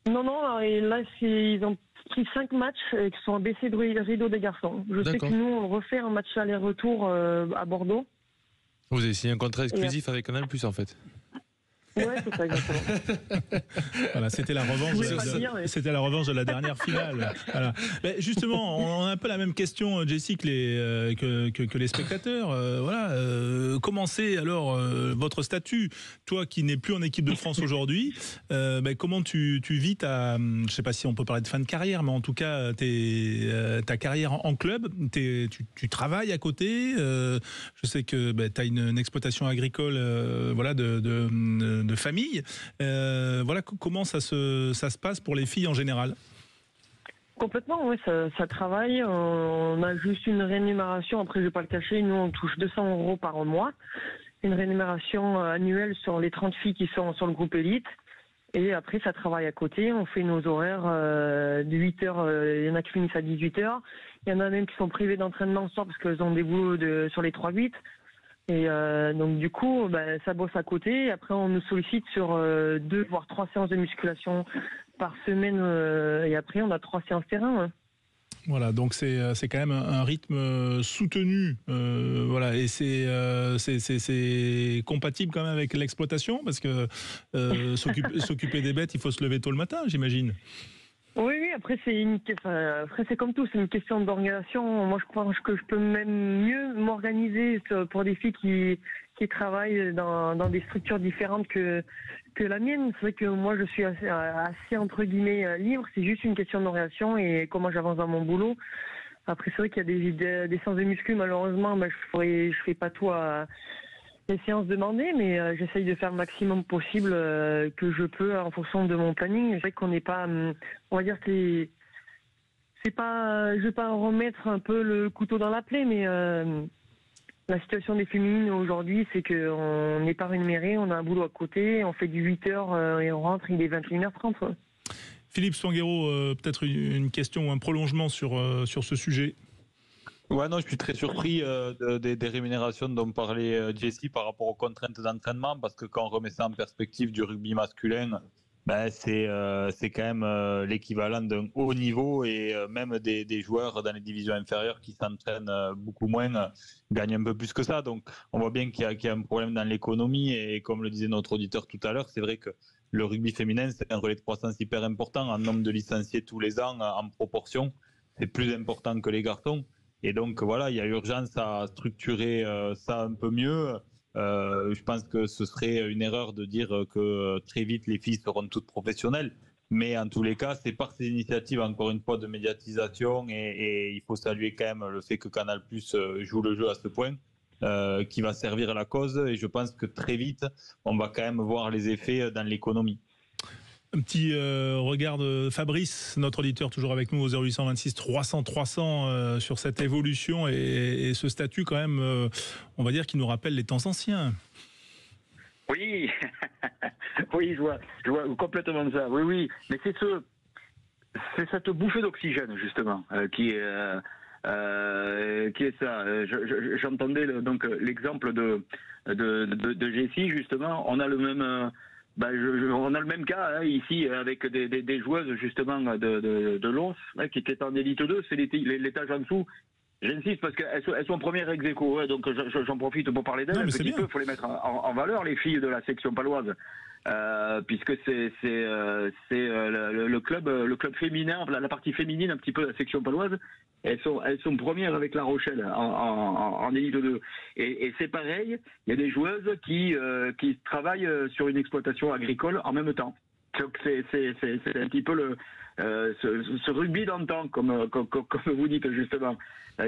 Non, et là ils ont pris 5 matchs qui sont en baissé de rideau des garçons. Je sais que nous on refait un match aller-retour à Bordeaux. Vous avez signé un contrat exclusif avec Canal+, en fait. Ouais, c'est ça, exactement. Voilà, c'était la revanche de la dernière finale. Voilà. Mais justement, on a un peu la même question, Jessie, que les spectateurs. Comment c'est alors votre statut? Toi qui n'es plus en équipe de France aujourd'hui, comment tu vis je ne sais pas si on peut parler de fin de carrière, mais en tout cas ta carrière en club. Tu travailles à côté. Je sais que tu as une exploitation agricole de famille. Comment ça se passe pour les filles en général? Complètement, oui, ça travaille. On a juste une rémunération. Après, je vais pas le cacher, nous on touche 200 € par mois. Une rémunération annuelle sur les 30 filles qui sont sur le groupe élite. Et après, ça travaille à côté. On fait nos horaires de 8h. Il y en a qui finissent à 18h. Il y en a même qui sont privés d'entraînement le soir parce qu'elles ont des boulots sur les 3-8. Et donc du coup, ça bosse à côté. Après, on nous sollicite sur 2 voire 3 séances de musculation par semaine. Et après, on a 3 séances terrain. Ouais. Voilà, donc c'est quand même un rythme soutenu, voilà, et c'est compatible quand même avec l'exploitation, parce que s'occuper des bêtes, il faut se lever tôt le matin, j'imagine. Oui, après c'est comme tout, c'est une question d'organisation. Moi, je pense que je peux même mieux m'organiser pour des filles qui travaillent dans des structures différentes que la mienne. C'est vrai que moi, je suis assez entre guillemets libre. C'est juste une question d'orientation et comment j'avance dans mon boulot. Après, c'est vrai qu'il y a des séances de muscu. Malheureusement, je fais pas tout à les séances demandées, mais j'essaye de faire le maximum possible que je peux en fonction de mon planning. C'est vrai qu'on n'est pas, on va dire que c'est pas, je vais pas remettre un peu le couteau dans la plaie, mais la situation des féminines aujourd'hui, c'est qu'on n'est pas rémunéré, on a un boulot à côté, on fait du 8h et on rentre, il est 21h30. Philippe Spanghero, peut-être une question ou un prolongement sur ce sujet. Ouais, non, je suis très surpris des rémunérations dont parlait Jessie par rapport aux contraintes d'entraînement, parce que quand on remet ça en perspective du rugby masculin, c'est quand même l'équivalent d'un haut niveau, et même des joueurs dans les divisions inférieures qui s'entraînent beaucoup moins gagnent un peu plus que ça. Donc on voit bien qu'il y a un problème dans l'économie, et comme le disait notre auditeur tout à l'heure, c'est vrai que le rugby féminin, c'est un relais de croissance hyper important en nombre de licenciés tous les ans, en proportion. C'est plus important que les garçons. Et donc voilà, il y a urgence à structurer ça un peu mieux. Je pense que ce serait une erreur de dire que très vite les filles seront toutes professionnelles. Mais en tous les cas, c'est par ces initiatives, encore une fois, de médiatisation, et il faut saluer quand même le fait que Canal+ joue le jeu à ce point, qui va servir à la cause. Et je pense que très vite, on va quand même voir les effets dans l'économie. Un petit regard de Fabrice, notre auditeur, toujours avec nous au 0826 300 300 sur cette évolution et ce statut quand même, on va dire, qui nous rappelle les temps anciens. Oui, oui, je vois complètement ça. Oui, mais c'est cette bouffée d'oxygène justement qui est ça. J'entendais donc l'exemple de Jessie, justement. On a le même. On a le même cas ici avec des joueuses justement de Lons qui étaient en élite 2, c'est l'étage en dessous. J'insiste parce qu'elles sont premières ex aequo, donc j'en profite pour parler d'elles un petit peu. Il faut les mettre en valeur, les filles de la section paloise, puisque c'est le club féminin, la partie féminine un petit peu de la section paloise. Elles sont premières avec La Rochelle en élite 2. Et c'est pareil, il y a des joueuses qui travaillent sur une exploitation agricole en même temps. Donc c'est un petit peu ce rugby d'antan, comme vous dites justement,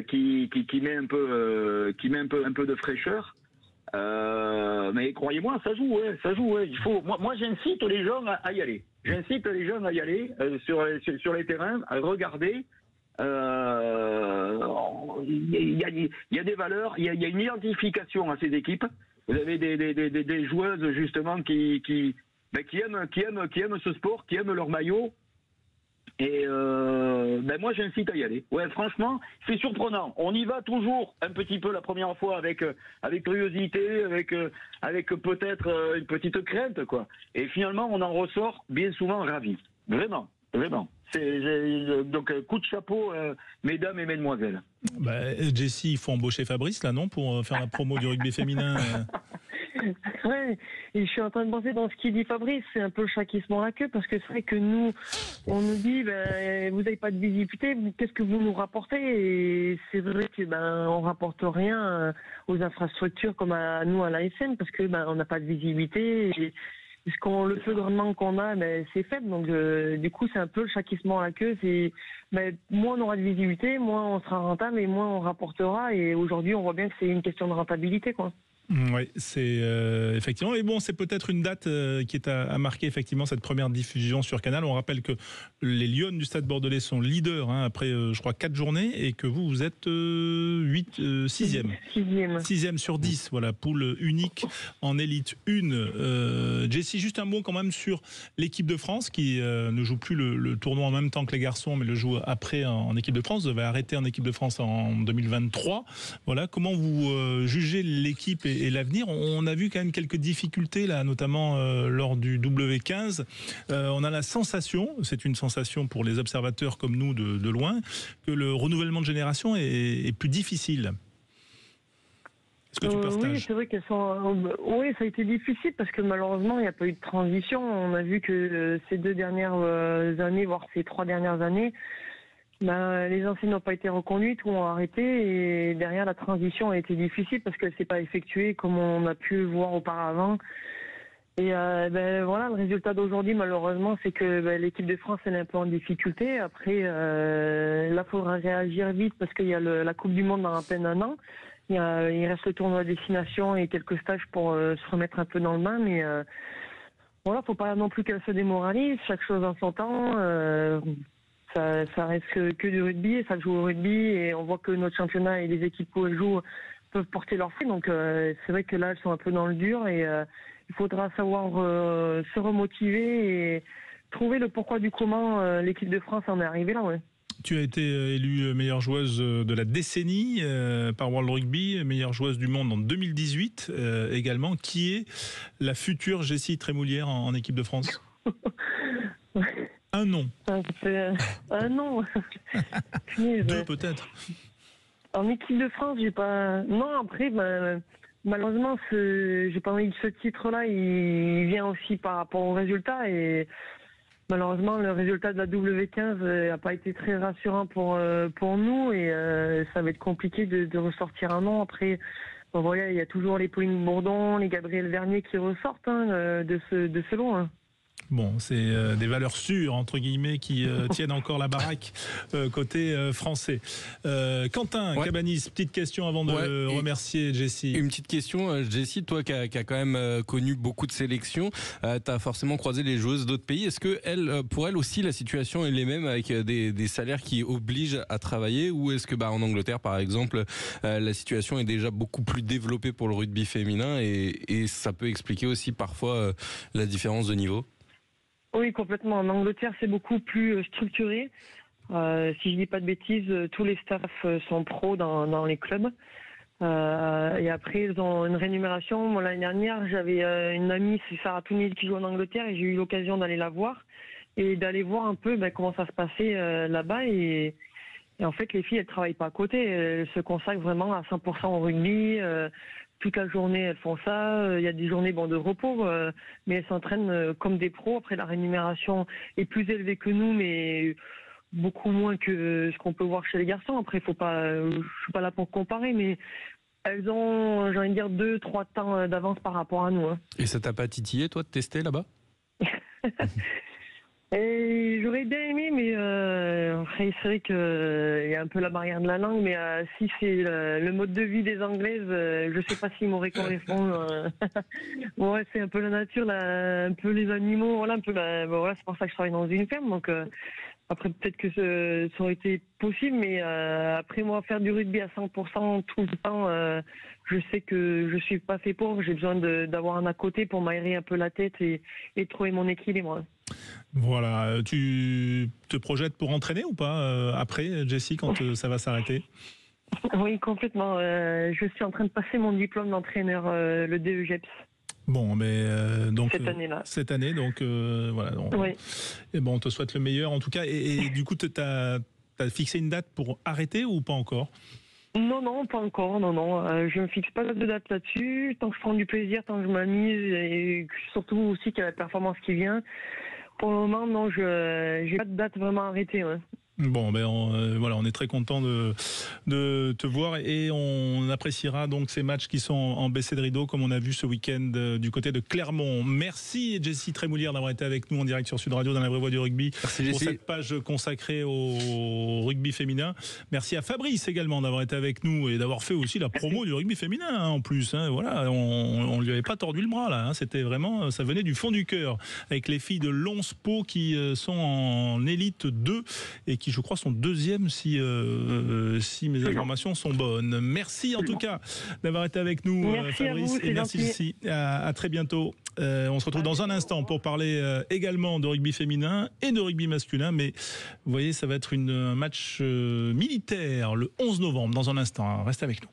qui met un peu de fraîcheur. Mais croyez-moi, ça joue. Il faut. Moi, j'incite les gens à y aller. Sur les terrains, à regarder. Il y a des valeurs, il y a une identification à ces équipes. Vous avez des joueuses justement qui aiment ce sport, qui aiment leur maillot. Et moi j'incite à y aller. Ouais, franchement, c'est surprenant. On y va toujours un petit peu la première fois avec curiosité, avec peut-être une petite crainte, quoi. Et finalement, on en ressort bien souvent ravi. Vraiment. Donc coup de chapeau, mesdames et mesdemoiselles. Jessie, il faut embaucher Fabrice là, non, pour faire la promo du rugby féminin. Ouais, et je suis en train de penser dans ce qu'il dit Fabrice, c'est un peu le chat qui se mord la queue, parce que c'est vrai que nous, on nous dit, vous n'avez pas de visibilité, qu'est-ce que vous nous rapportez? Et c'est vrai que on rapporte rien aux infrastructures comme à nous à l'ASN, parce que on n'a pas de visibilité. Et le peu de rendement qu'on a, c'est faible. Donc du coup, c'est un peu le chat qui se mord la queue. C'est moins on aura de visibilité, moins on sera rentable et moins on rapportera. Et aujourd'hui, on voit bien que c'est une question de rentabilité, quoi. Oui, c'est effectivement. Et bon, c'est peut-être une date qui est à marquer effectivement cette première diffusion sur Canal. On rappelle que les Lionnes du Stade Bordelais sont leaders après, je crois, 4 journées, et que vous êtes 6e sur 10. Voilà, poule unique en élite 1. Jessie, juste un mot quand même sur l'équipe de France qui ne joue plus le tournoi en même temps que les garçons, mais le joue après en équipe de France. Vous avez arrêté en équipe de France en 2023. Voilà, comment vous jugez l'équipe et et l'avenir. On a vu quand même quelques difficultés là, notamment lors du W15. On a la sensation, c'est une sensation pour les observateurs comme nous de loin, que le renouvellement de génération est plus difficile. Est-ce que tu partages ? Oui, c'est vrai qu'elles sont. Oui, ça a été difficile parce que malheureusement, il n'y a pas eu de transition. On a vu que ces 2 dernières années, voire ces 3 dernières années, les anciennes n'ont pas été reconduites ou ont arrêté. Et derrière, la transition a été difficile parce qu'elle ne s'est pas effectuée comme on a pu le voir auparavant. Et voilà, le résultat d'aujourd'hui, malheureusement, c'est que l'équipe de France, elle est un peu en difficulté. Après, là, il faudra réagir vite parce qu'il y a la Coupe du Monde dans à peine un an. Il reste le tournoi destination et quelques stages pour se remettre un peu dans le bain, mais voilà, faut pas non plus qu'elle se démoralise. Chaque chose en son temps. Ça reste que du rugby, ça joue au rugby et on voit que notre championnat et les équipes où elles jouent peuvent porter leurs fruits. Donc c'est vrai que là, elles sont un peu dans le dur et il faudra savoir se remotiver et trouver le pourquoi du comment l'équipe de France en est arrivée là. Ouais. Tu as été élue meilleure joueuse de la décennie par World Rugby, meilleure joueuse du monde en 2018 également. Qui est la future Jessie Trémoulière en équipe de France ? Un nom. Un nom. 2 peut-être. En équipe de France, j'ai pas. Non, après, malheureusement, j'ai pas envie que ce titre-là, il vient aussi par rapport aux résultats et. Malheureusement, le résultat de la W15 n'a pas été très rassurant pour nous et ça va être compliqué de ressortir un nom. Après, voilà, il y a toujours les Pauline Bourdon, les Gabriel Vernier qui ressortent de ce lot. Hein. Bon, c'est des valeurs sûres, entre guillemets, qui tiennent encore la baraque côté français. Quentin Cabanis, petite question avant de remercier Jessie. Une petite question, Jessie, toi qui as quand même connu beaucoup de sélections, tu as forcément croisé les joueuses d'autres pays. Est-ce que pour elle aussi, la situation est les mêmes avec des salaires qui obligent à travailler ou est-ce que en Angleterre, par exemple, la situation est déjà beaucoup plus développée pour le rugby féminin et ça peut expliquer aussi parfois la différence de niveau ? Oui, complètement. En Angleterre, c'est beaucoup plus structuré. Si je dis pas de bêtises, tous les staffs sont pros dans les clubs. Et après, ils ont une rémunération. Moi, l'année dernière, j'avais une amie, c'est Sarah Tounil, qui joue en Angleterre, et j'ai eu l'occasion d'aller la voir et d'aller voir un peu comment ça se passait là-bas. Et en fait, les filles, elles travaillent pas à côté. Elles se consacrent vraiment à 100% au rugby. Toute la journée, elles font ça. Il y a des journées de repos, mais elles s'entraînent comme des pros. Après, la rémunération est plus élevée que nous, mais beaucoup moins que ce qu'on peut voir chez les garçons. Après, je suis pas là pour comparer, mais elles ont, j'ai envie de dire, 2-3 temps d'avance par rapport à nous. Hein. Et ça t'a pas titillé, toi, de tester là-bas ? Et j'aurais bien aimé, mais c'est vrai qu'il y a un peu la barrière de la langue, mais si c'est le mode de vie des Anglaises, je sais pas s'ils m'auraient correspondu. Ouais, c'est un peu la nature, un peu les animaux, voilà, un peu voilà, c'est pour ça que je travaille dans une ferme, donc après peut-être que ça aurait été possible, mais après moi faire du rugby à 100% tout le temps, je sais que je suis pas fait pour, j'ai besoin d'avoir un à côté pour m'aérer un peu la tête et trouver mon équilibre. Voilà, tu te projettes pour entraîner ou pas après, Jessie, quand ça va s'arrêter ? Oui, complètement. Je suis en train de passer mon diplôme d'entraîneur, le DEGEPS. Bon, mais donc cette année, donc voilà. Oui. Et bon, on te souhaite le meilleur en tout cas. Et du coup, t'as fixé une date pour arrêter ou pas encore ? Non, pas encore. Non. Je me fixe pas de date là-dessus. Tant que je prends du plaisir, tant que je m'amuse et surtout aussi qu'il y a la performance qui vient. Pour le moment, non, j'ai pas de date vraiment arrêtée. Ouais. Bon, voilà, on est très content de te voir et on appréciera donc ces matchs qui sont en baissée de rideau comme on a vu ce week-end du côté de Clermont. Merci Jessie Trémoulière d'avoir été avec nous en direct sur Sud Radio dans la vraie voix du rugby. Merci, pour cette page consacrée au rugby féminin. Merci à Fabrice également d'avoir été avec nous et d'avoir fait aussi la promo du rugby féminin en plus. Voilà, on lui avait pas tordu le bras là. C'était vraiment, ça venait du fond du cœur avec les filles de Lons Pau qui sont en élite 2 et qui je crois sont deuxième si mes informations sont bonnes. Merci en tout cas d'avoir été avec nous Fabrice et merci Jessie. À très bientôt. On se retrouve dans un instant pour parler également de rugby féminin et de rugby masculin, mais vous voyez ça va être un match militaire le 11 novembre dans un instant. Restez avec nous.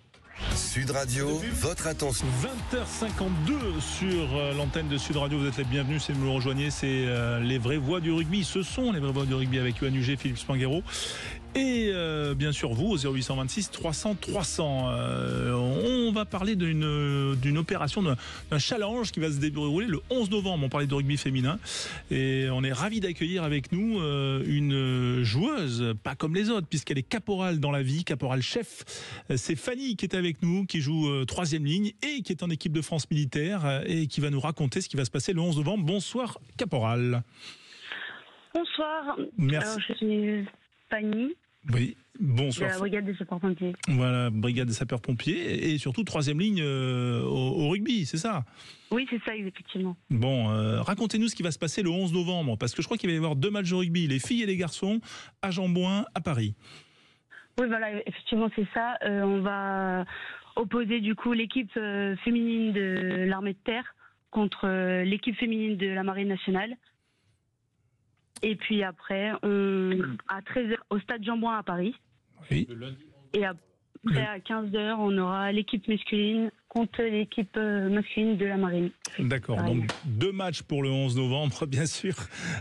Sud Radio, votre attention. 20h52 sur l'antenne de Sud Radio. Vous êtes les bienvenus si vous nous rejoignez. C'est les vraies voix du rugby. Ce sont les vraies voix du rugby avec Yoann Huget, Philippe Spanghero. Et bien sûr vous au 0826 300 300. On va parler d'une opération, d'un challenge qui va se dérouler le 11 novembre. On parlait de rugby féminin et on est ravis d'accueillir avec nous une joueuse, pas comme les autres, puisqu'elle est caporale dans la vie, caporale chef. C'est Fanny qui est avec nous, qui joue 3e ligne et qui est en équipe de France militaire et qui va nous raconter ce qui va se passer le 11 novembre. Bonsoir caporale. Bonsoir. Merci. Alors, je suis Fanny. Oui, bonsoir. De la brigade des sapeurs-pompiers. Voilà, brigade des sapeurs-pompiers et surtout 3e ligne au rugby, c'est ça? Oui, c'est ça, effectivement. Bon, racontez-nous ce qui va se passer le 11 novembre, parce que je crois qu'il va y avoir 2 matchs de rugby, les filles et les garçons, à Jean-Bouin, à Paris. Oui, voilà, effectivement, c'est ça. On va opposer du coup l'équipe féminine de l'armée de terre contre l'équipe féminine de la marine nationale. Et puis après, à 13h au stade Jean-Bouin à Paris. Oui. Et après, à 15h, on aura l'équipe masculine contre l'équipe masculine de la marine. D'accord, donc 2 matchs pour le 11 novembre, bien sûr,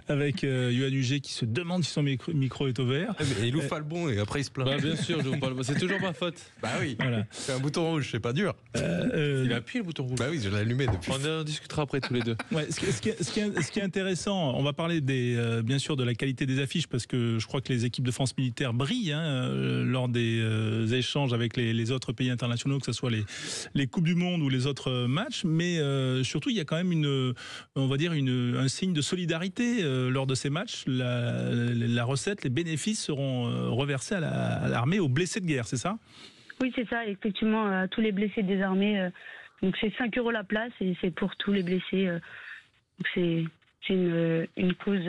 avec Yoann Huget qui se demande si son micro est ouvert. Mais il ouvre pas le bon et après il se plaint. Bah, bien sûr, c'est toujours ma faute. Bah oui, voilà. C'est un bouton rouge, c'est pas dur. Il a appuyé le bouton rouge. Bah oui, je l'ai allumé depuis. On en discutera après tous les deux. Ouais, ce qui est intéressant, on va parler bien sûr de la qualité des affiches parce que je crois que les équipes de France militaire brillent lors des échanges avec les autres pays internationaux, que ce soit les Coupes du Monde ou les autres matchs, mais surtout il y a quand même un signe de solidarité lors de ces matchs. La recette, les bénéfices seront reversés à l'armée aux blessés de guerre, c'est ça? Oui, c'est ça, effectivement, à tous les blessés des armées. Donc c'est 5 € la place et c'est pour tous les blessés. Donc c'est une cause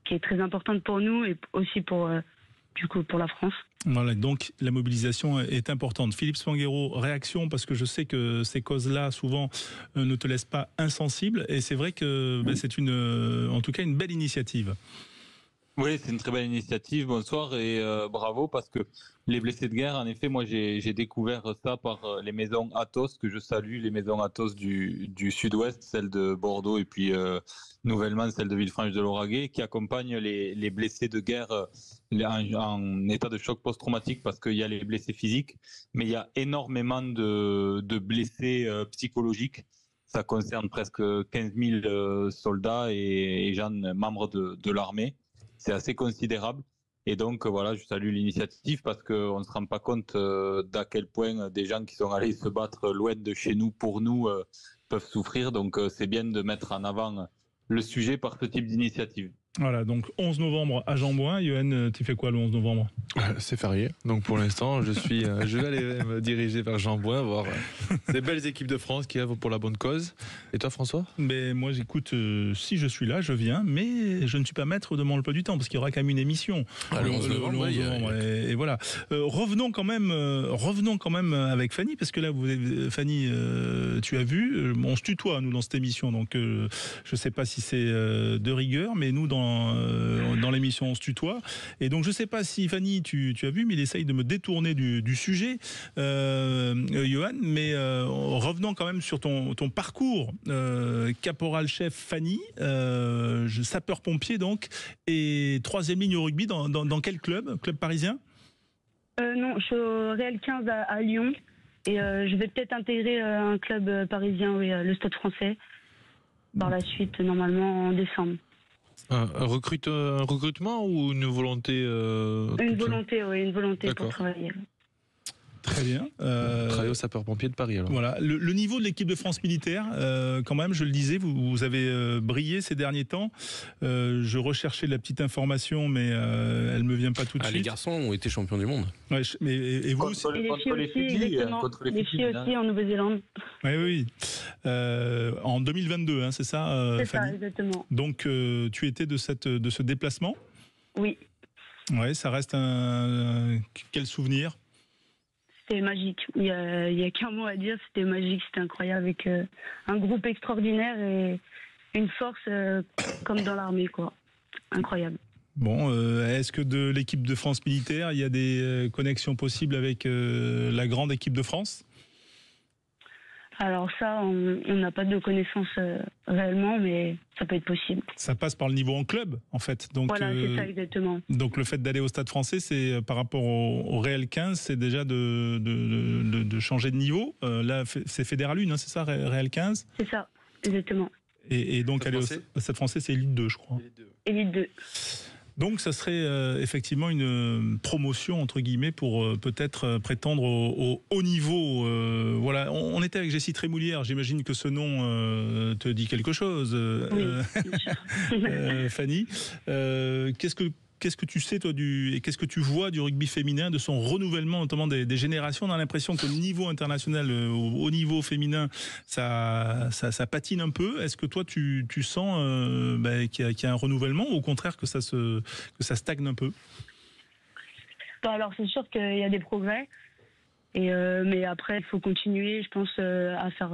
qui est très importante pour nous et aussi pour la France. Voilà, donc la mobilisation est importante. Philippe Spanghero, réaction, parce que je sais que ces causes-là, souvent, ne te laissent pas insensible. Et c'est vrai que c'est en tout cas une belle initiative. Oui, c'est une très belle initiative. Bonsoir et bravo, parce que les blessés de guerre, en effet, moi j'ai découvert ça par les maisons Athos, que je salue, les maisons Athos du sud-ouest, celle de Bordeaux et puis nouvellement celle de Villefranche-de-Lauragais, qui accompagnent les blessés de guerre en état de choc post-traumatique, parce qu'il y a les blessés physiques, mais il y a énormément de blessés psychologiques. Ça concerne presque 15 000 soldats et gens membres de l'armée. C'est assez considérable. Et donc, voilà, je salue l'initiative parce qu'on ne se rend pas compte d'à quel point des gens qui sont allés se battre loin de chez nous, pour nous, peuvent souffrir. Donc, c'est bien de mettre en avant le sujet par ce type d'initiative. Voilà, donc 11 novembre à Jean-Bouin. Yoann, tu fais quoi le 11 novembre? C'est férié. Donc pour l'instant, je vais aller me diriger vers Jean-Bouin, voir ces belles équipes de France qui œuvrent pour la bonne cause. Et toi, François? Mais moi, j'écoute, si je suis là, je viens, mais je ne suis pas maître de mon emploi du temps, parce qu'il y aura quand même une émission. Le 11 novembre, et voilà. Revenons quand même avec Fanny, parce que là, Fanny, tu as vu, on se tutoie, nous, dans cette émission, donc je ne sais pas si c'est de rigueur, mais nous, dans l'émission on se tutoie, et donc je sais pas si Fanny tu as vu, mais il essaye de me détourner du sujet, Yoann, mais revenons quand même sur ton parcours, caporal chef Fanny, sapeur-pompier donc, et 3e ligne au rugby dans quel club parisien? Non, je suis au Real 15 à Lyon et je vais peut-être intégrer un club parisien, oui, le Stade Français, par la suite, normalement en décembre. Un recrutement ou une volonté Une volonté pour travailler. Très bien. Travailler au sapeur-pompier de Paris, alors. Voilà. Le niveau de l'équipe de France militaire, quand même, je le disais, vous avez brillé ces derniers temps. Je recherchais la petite information, mais elle me vient pas tout de suite. Les garçons ont été champions du monde. Ouais, et vous aussi? Contre les Fidji, aussi en Nouvelle-Zélande. Oui. En 2022, c'est ça, c'est Fanny? ça, exactement. Donc, tu étais de ce déplacement? Oui. Ouais, ça reste quel souvenir? C'était magique. Il y a qu'un mot à dire, c'était magique, c'était incroyable, avec un groupe extraordinaire et une force comme dans l'armée, quoi. Incroyable. Bon, est-ce que de l'équipe de France militaire, il y a des connexions possibles avec la grande équipe de France? Alors ça, on n'a pas de connaissances réellement, mais ça peut être possible. Ça passe par le niveau en club, en fait. Donc, voilà, c'est ça exactement. Donc le fait d'aller au Stade Français, c'est par rapport au Real 15, c'est déjà de changer de niveau. Là, c'est Fédéral 1, hein, c'est ça, Real 15 ? C'est ça, exactement. Et donc aller au Stade Français, c'est Élite 2, je crois. Élite 2. Donc ça serait effectivement une promotion entre guillemets pour peut-être prétendre au haut niveau. Voilà, on était avec Jessie Trémoulière. J'imagine que ce nom te dit quelque chose, Oui, Fanny. Qu'est-ce que tu sais toi et qu'est-ce que tu vois du rugby féminin, de son renouvellement, notamment des générations? On a l'impression que le niveau international, au niveau féminin, ça patine un peu. Est-ce que toi tu sens qu'il y a un renouvellement, ou au contraire que ça stagne un peu? Alors c'est sûr qu'il y a des progrès, mais après il faut continuer, je pense, à faire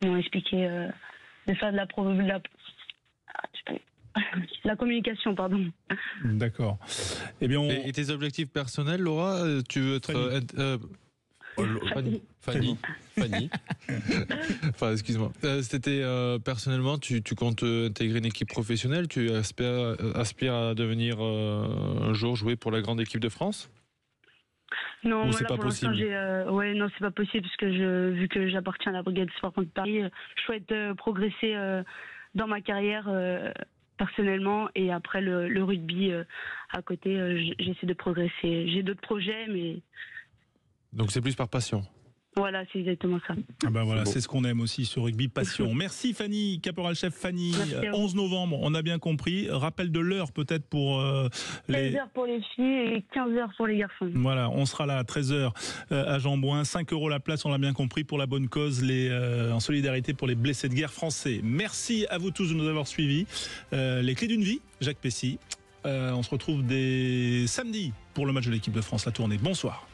comment expliquer, de faire de la communication, pardon. D'accord. Eh bien, et tes objectifs personnels, Laura, tu veux être Fanny. Enfin, excuse-moi. C'était personnellement, tu comptes intégrer une équipe professionnelle? Tu aspires à devenir un jour jouer pour la grande équipe de France? Non, c'est pas possible. Non, c'est pas possible parce que vu que j'appartiens à la brigade sport de Paris, je souhaite progresser dans ma carrière personnellement, et après le rugby à côté, j'essaie de progresser. J'ai d'autres projets, mais donc c'est plus par passion. Voilà, c'est exactement ça. Ah ben voilà, c'est ce qu'on aime aussi, ce rugby passion. Merci Fanny, caporal-chef Fanny. 11 novembre, on a bien compris. Rappel de l'heure peut-être pour 16h pour les filles et 15h pour les garçons. Voilà, on sera là à 13h à Jean-Bouin. 5 € la place, on l'a bien compris, pour la bonne cause, en solidarité pour les blessés de guerre français. Merci à vous tous de nous avoir suivis. Les clés d'une vie, Jacques Pessy. On se retrouve dès samedi pour le match de l'équipe de France, la tournée. Bonsoir.